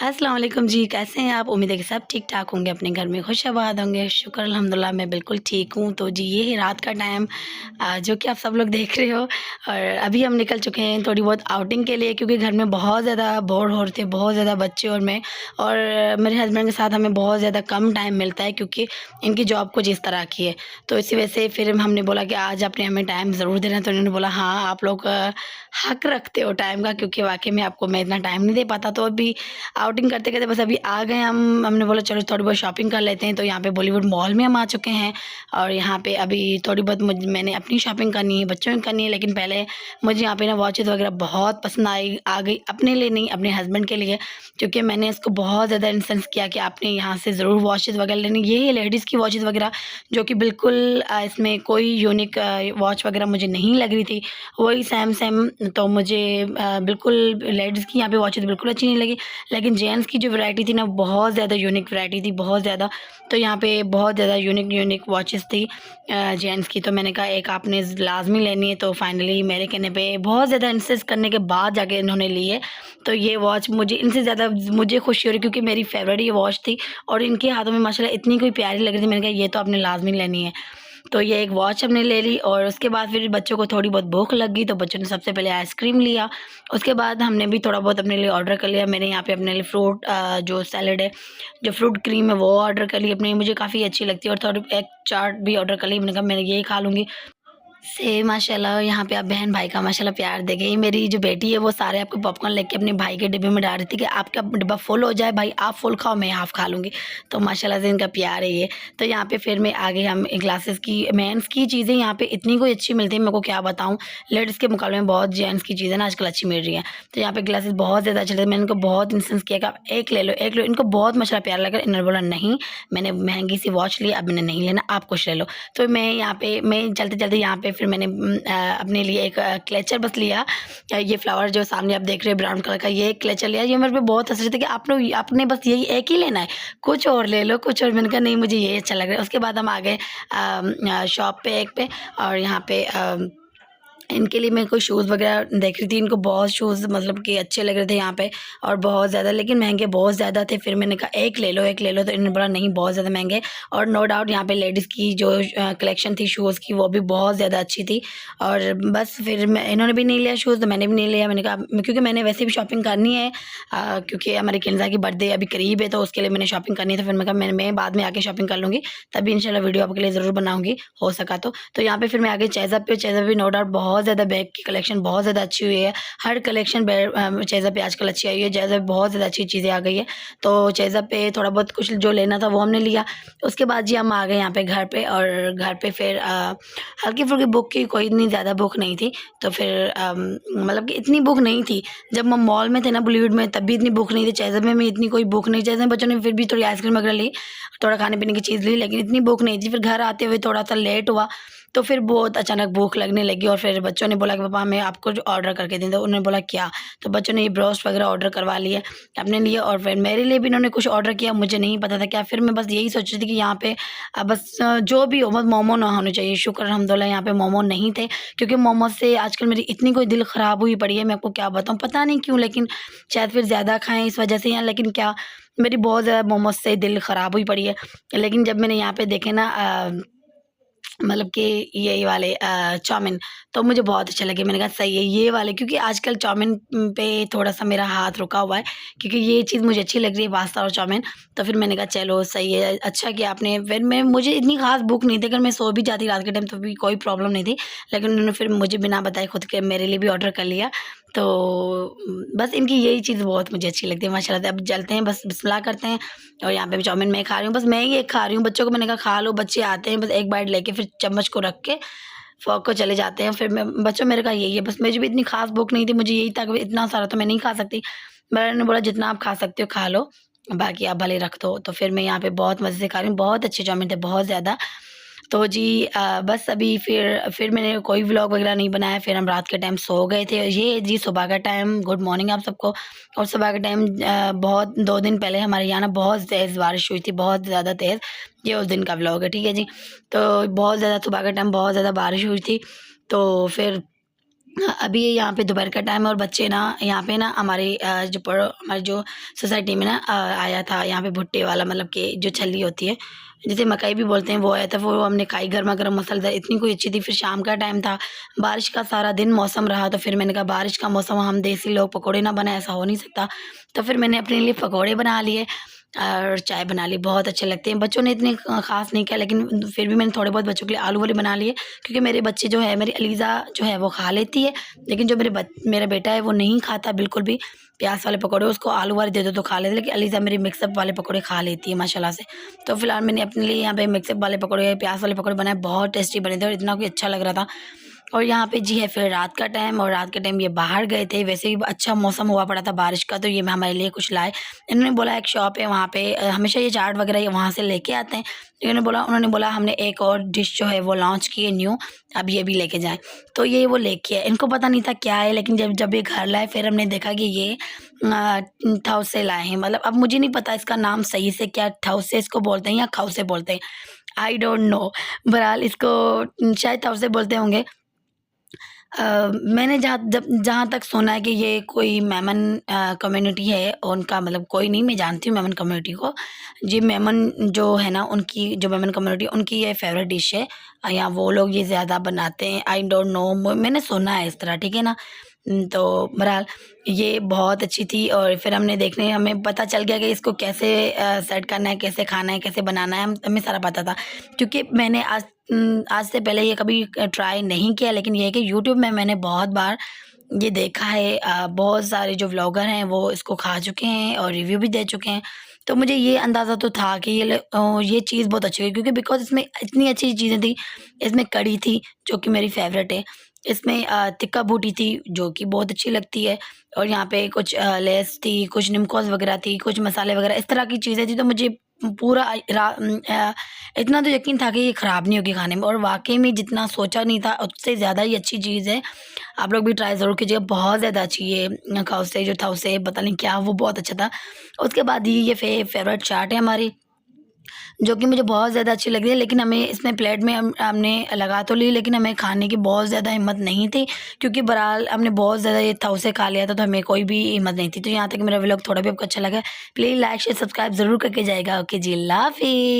अस्सलाम वालेकुम जी, कैसे हैं आप? उम्मीद है कि सब ठीक-ठाक होंगे, अपने घर में खुश-आबाद होंगे। शुक्र अल्हम्दुलिल्लाह मैं बिल्कुल ठीक हूँ। तो जी, ये है रात का टाइम जो कि आप सब लोग देख रहे हो और अभी हम निकल चुके हैं थोड़ी बहुत आउटिंग के लिए क्योंकि घर में बहुत ज़्यादा बोर हो रहे थे, बहुत ज़्यादा बच्चे और मैं और मेरे हस्बैंड के साथ हमें बहुत ज़्यादा कम टाइम मिलता है क्योंकि इनकी जॉब कुछ इस तरह की है। तो इसी वजह से फिर हमने बोला कि आज आपने हमें टाइम ज़रूर देना है, तो उन्होंने बोला हाँ, आप लोग हक रखते हो टाइम का क्योंकि वाक़ई में आपको मैं इतना टाइम नहीं दे पाता। तो अभी आउटिंग करते-करते बस अभी आ गए हम। हमने बोला चलो थोड़ी बहुत शॉपिंग कर लेते हैं, तो यहाँ पे बॉलीवुड मॉल में हम आ चुके हैं और यहाँ पे अभी थोड़ी बहुत मैंने अपनी शॉपिंग करनी है, बच्चों की करनी है, लेकिन पहले मुझे यहाँ पे ना वॉचेज़ वगैरह बहुत पसंद आ गई, अपने लिए नहीं, अपने हस्बैंड के लिए, क्योंकि मैंने इसको बहुत ज़्यादा इंसिस्ट किया कि आपने यहाँ से ज़रूर वॉचेज़ वगैरह लेनी। ये है लेडीज़ की वॉचेज़ वगैरह जो कि बिल्कुल इसमें कोई यूनिक वॉच वगैरह मुझे नहीं लग रही थी, वही सेम सेम। तो मुझे बिल्कुल लेडीज़ की यहाँ पे वॉचेज़ बिल्कुल अच्छी नहीं लगी, लेकिन जेंट्स की जो वैरायटी थी ना बहुत ज़्यादा यूनिक वैरायटी थी, बहुत ज़्यादा। तो यहाँ पे बहुत ज़्यादा यूनिक वॉचेस थी जेंट्स की। तो मैंने कहा एक आपने लाज़मी लेनी है, तो फाइनली मेरे कहने पे बहुत ज़्यादा इंसिस्ट करने के बाद जाके इन्होंने ली है। तो ये वॉच मुझे इनसे ज़्यादा मुझे खुशी हो रही क्योंकि मेरी फ़ेवरेट ये वॉच थी और इनके हाथों में माशाल्लाह इतनी कोई प्यारी लग रही थी, मैंने कहा ये तो आपने लाज़मी लेनी है। तो ये एक वॉच हमने ले ली और उसके बाद फिर बच्चों को थोड़ी बहुत भूख लग गई, तो बच्चों ने सबसे पहले आइसक्रीम लिया। उसके बाद हमने भी थोड़ा बहुत अपने लिए ऑर्डर कर लिया। मैंने यहाँ पे अपने लिए फ्रूट जो सैलेड है, जो फ्रूट क्रीम है वो ऑर्डर कर ली अपनी, मुझे काफ़ी अच्छी लगती है, और थोड़ी एक चाट भी ऑर्डर कर ली। मैंने कहा मैं यही खा लूँगी। से माशाल्लाह यहाँ पे आप बहन-भाई का माशाल्लाह प्यार देखें। ये मेरी जो बेटी है वो सारे आपको पॉपकॉर्न लेके अपने भाई के डिब्बे में डाल रही थी कि आपका डिब्बा फुल हो जाए भाई, आप फुल खाओ मैं हाफ़ खा लूँगी। तो माशाल्लाह से इनका प्यार है ये। तो यहाँ पे फिर मैं आगे हम ग्लासेस की मेंस की चीज़ें यहाँ पे इतनी कोई अच्छी मिलती है, मेरे को क्या बताऊँ। लेडीज़ के मुकाबले में बहुत जेंट्स की चीज़ें ना आजकल अच्छी मिल रही हैं। तो यहाँ पे ग्लासेस बहुत ज़्यादा अच्छे थे। मैंने इनको बहुत इंसिस्ट किया कि आप एक ले लो, एक लो। इनको बहुत माशाल्लाह प्यारा लगा। इन्होंने बोला नहीं, मैंने महँगी सी वॉच ली, अब मैंने नहीं लेना, आप कुछ ले लो। तो मैं यहाँ पे चलते-चलते यहाँ पे फिर मैंने अपने लिए एक क्लेचर बस लिया। ये फ्लावर जो सामने आप देख रहे हैं ब्राउन कलर का, ये क्लेचर लिया। ये मेरे पे बहुत हँस रहे थे कि आप लोग आपने बस यही एक ही लेना है, कुछ और ले लो, कुछ और। मैंने कहा नहीं मुझे ये अच्छा लग रहा है। उसके बाद हम आ गए शॉप पे एक पे, और यहाँ पे इनके लिए मैं कोई शूज़ वगैरह देख रही थी। इनको बहुत शूज़ मतलब कि अच्छे लग रहे थे यहाँ पे, और बहुत ज़्यादा, लेकिन महँगे बहुत ज़्यादा थे। फिर मैंने कहा एक ले लो, एक ले लो, तो इन्होंने बोला नहीं बहुत ज़्यादा महँगे। और नो डाउट यहाँ पे लेडीज़ की जो कलेक्शन थी शूज़ की वो भी बहुत ज़्यादा अच्छी थी। और बस फिर मैं इन्होंने भी नहीं लिया शूज़, तो मैंने भी नहीं लिया। मैंने कहा क्योंकि मैंने वैसे भी शॉपिंग करनी है क्योंकि हमारी किन्ज़ा की बर्थडे अभी करीब है, तो उसके लिए मैंने शॉपिंग करनी है। तो फिर मैं कहा मैं बाद में आके शॉपिंग कर लूँगी, तभी इंशाल्लाह वीडियो आपके लिए ज़रूर बनाऊँगी हो सका तो। तो यहाँ पे फिर मैं आगे चेज़अप पे, चेज़अप भी नो डाउट बहुत ज़्यादा बैग की कलेक्शन बहुत ज़्यादा अच्छी हुई है। हर कलेक्शन चेज़अप पे आजकल अच्छी आई है। चेज़अप बहुत ज़्यादा अच्छी चीज़ें आ गई है। तो चेज़अप पे थोड़ा बहुत कुछ जो लेना था वो हमने लिया। उसके बाद जी हम आ गए यहाँ पे घर पे, और घर पे फिर हल्की-फुल्की भूख की, कोई इतनी ज़्यादा भूख नहीं थी। तो फिर मतलब कि इतनी भूख नहीं थी। जब हम मॉल में थे ना बॉलीवुड में, तब भी इतनी भूख नहीं थी। चेज़अप में भी इतनी कोई भूख नहीं। चेज़अप में बच्चों ने फिर भी थोड़ी आइसक्रीम वगैरह ली, थोड़ा खाने-पीने की चीज़ ली, लेकिन इतनी भूख नहीं थी। फिर घर आते हुए थोड़ा-सा लेट हुआ, तो फिर बहुत अचानक भूख लगने लगी, और फिर बच्चों ने बोला कि पापा हमें आप कुछ ऑर्डर करके दें। तो उन्होंने बोला क्या? तो बच्चों ने ये ब्रोस्ट वगैरह ऑर्डर करवा लिए अपने लिए, और फिर मेरे लिए भी इन्होंने कुछ ऑर्डर किया, मुझे नहीं पता था क्या। फिर मैं बस यही सोच रही थी कि यहाँ पे बस जो भी हो बस मोमो ना होने चाहिए। शुक्र अल्हम्दुलिल्लाह यहाँ पे मोमो नहीं थे, क्योंकि मोमोज़ से आजकल मेरी इतनी कोई दिल ख़राब हुई पड़ी है, मैं आपको क्या बताऊँ, पता नहीं क्यों, लेकिन शायद फिर ज़्यादा खाएँ इस वजह से, या लेकिन क्या, मेरी बहुत ज़्यादा मोमोज़ से दिल ख़राब हुई पड़ी है। लेकिन जब मैंने यहाँ पे देखे ना मतलब कि यही वाले चाउमीन, तो मुझे बहुत अच्छे लगे। मैंने कहा सही है ये वाले, क्योंकि आजकल चाउमीन पे थोड़ा-सा मेरा हाथ रुका हुआ है, क्योंकि ये चीज़ मुझे अच्छी लग रही है पास्ता और चाउमीन। तो फिर मैंने कहा चलो सही है, अच्छा किया आपने। फिर मुझे इतनी ख़ास भूख नहीं थी, अगर मैं सो भी जाती रात के टाइम तो भी कोई प्रॉब्लम नहीं थी। लेकिन उन्होंने फिर मुझे बिना बताए खुद के मेरे लिए भी ऑर्डर कर लिया। तो बस इनकी यही चीज़ बहुत मुझे अच्छी लगती है माशाल्लाह से। अब चलते हैं, बस बिस्मिल्लाह करते हैं। और यहाँ पे भी चाउमीन मैं खा रही हूँ, बस मैं ही एक खा रही हूँ, बच्चों को मैंने कहा खा लो। बच्चे आते हैं बस एक बाइट लेके फिर चम्मच को रख के फ़ोर्क को चले जाते हैं। फिर मैं बच्चों मेरे का यही है, बस मुझे भी इतनी ख़ास भूख नहीं थी, मुझे यही था कि इतना सारा तो मैं नहीं खा सकती। मैंने बोला जितना आप खा सकते हो खा लो, बाकी आप भले रख दो। तो फिर मैं यहाँ पे बहुत मज़े से खा रही हूँ, बहुत अच्छे चाउमीन थे, बहुत ज़्यादा। तो जी बस अभी फिर मैंने कोई व्लॉग वगैरह नहीं बनाया, फिर हम रात के टाइम सो गए थे। ये जी सुबह का टाइम, गुड मॉर्निंग आप सबको। और सुबह के टाइम बहुत 2 दिन पहले हमारे यहाँ ना बहुत तेज़ बारिश हुई थी, बहुत ज़्यादा तेज़। ये उस दिन का व्लॉग है, ठीक है जी। तो बहुत ज़्यादा सुबह के टाइम बहुत ज़्यादा बारिश हुई थी, तो फिर अभी यहाँ पे दोपहर का टाइम है और बच्चे ना यहाँ पे ना हमारी जो सोसाइटी में ना आया था यहाँ पे भुट्टे वाला, मतलब कि जो छल्ली होती है जिसे मकई भी बोलते हैं, वो आया था। वो हमने खाई गर्मा गर्म मसालेदार, इतनी कोई अच्छी थी। फिर शाम का टाइम था, बारिश का सारा दिन मौसम रहा, तो फिर मैंने कहा बारिश का मौसम, हम देसी लोग पकौड़े ना बनाए, ऐसा हो नहीं सकता। तो फिर मैंने अपने लिए पकौड़े बना लिए और चाय बना ली। बहुत अच्छे लगते हैं। बच्चों ने इतने ख़ास नहीं किया, लेकिन फिर भी मैंने थोड़े बहुत बच्चों के लिए आलू वाले बना लिए, क्योंकि मेरे बच्चे जो है, मेरी अलीज़ा जो है वो खा लेती है, लेकिन जो मेरा बेटा है वो नहीं खाता बिल्कुल भी प्याज़ वाले पकौड़े। उसको आलू वाले दे दो तो खा लेते, लेकिन अलीज़ा मेरी मिक्सअप वाले पकौड़े खा लेती है माशाल्लाह से। तो फिलहाल मैंने अपने लिए यहाँ पे मिक्सअप वाले पकौड़े, प्याज़ वाले पकौड़े बनाए, बहुत टेस्टी बने थे और इतना कोई अच्छा लग रहा था। और यहाँ पे जी है फिर रात का टाइम, और रात के टाइम ये बाहर गए थे। वैसे भी अच्छा मौसम हुआ पड़ा था बारिश का, तो ये हमारे लिए कुछ लाए। इन्होंने बोला एक शॉप है वहाँ पे, हमेशा ये चाट वगैरह ये वहाँ से लेके आते हैं। उन्होंने बोला हमने एक और डिश जो है वो लॉन्च की है न्यू, अब ये भी लेके जाएँ। तो ये वो लेके आए। इनको पता नहीं था क्या है, लेकिन जब जब ये घर लाए फिर हमने देखा कि ये थौसे लाए हैं। मतलब अब मुझे नहीं पता इसका नाम सही से क्या थौसे इसको बोलते हैं या खौसे बोलते हैं, आई डोंट नो। बहरहाल इसको शायद थौसे बोलते होंगे। मैंने जहाँ तक सुना है कि ये कोई मेमन कम्युनिटी है उनका, मतलब कोई नहीं, मैं जानती हूँ मेमन कम्युनिटी को। जी मेमन जो है ना, उनकी जो मेमन कम्युनिटी, उनकी ये फ़ेवरेट डिश है। या वो लोग ये ज़्यादा बनाते हैं, आई डोंट नो, मैंने सुना है इस तरह, ठीक है ना। तो बहरहाल ये बहुत अच्छी थी। और फिर हमें पता चल गया कि इसको कैसे सेट करना है, कैसे खाना है, कैसे बनाना है, हमें सारा पता था। क्योंकि मैंने आज से पहले ये कभी ट्राई नहीं किया, लेकिन ये है कि यूट्यूब में मैंने बहुत बार ये देखा है। बहुत सारे जो व्लॉगर हैं वो इसको खा चुके हैं और रिव्यू भी दे चुके हैं। तो मुझे ये अंदाज़ा तो था कि ये चीज़ बहुत अच्छी है, क्योंकि बिकॉज़ इसमें इतनी अच्छी चीज़ें थी। इसमें कढ़ी थी जो कि मेरी फ़ेवरेट है। इसमें तिक्का बूटी थी जो कि बहुत अच्छी लगती है। और यहाँ पे कुछ लेस थी, कुछ निमकोस वगैरह थी, कुछ मसाले वगैरह इस तरह की चीज़ें थी। तो मुझे पूरा इतना तो यकीन था कि ये ख़राब नहीं होगी खाने में, और वाक़ई में जितना सोचा नहीं था उससे ज़्यादा ही अच्छी चीज़ है। आप लोग भी ट्राई ज़रूर कीजिएगा, बहुत ज़्यादा अच्छी है। खौसे जो था उसे पता नहीं क्या, वो बहुत अच्छा था। उसके बाद ये फ़ेवरेट चाट है हमारी, जो कि मुझे बहुत ज़्यादा अच्छी लगी है। लेकिन हमें इसमें प्लेट में हमने लगा तो ली, लेकिन हमें खाने की बहुत ज़्यादा हिम्मत नहीं थी, क्योंकि बहरहाल हमने बहुत ज़्यादा ये तवसे खा लिया था, तो हमें कोई भी हिम्मत नहीं थी। तो यहाँ तक मेरा व्लॉग थोड़ा भी आपको अच्छा लगा, प्लीज़ लाइक शेयर सब्सक्राइब ज़रूर करके जाइएगा। ओके जी, अल्लाह हाफ़िज़।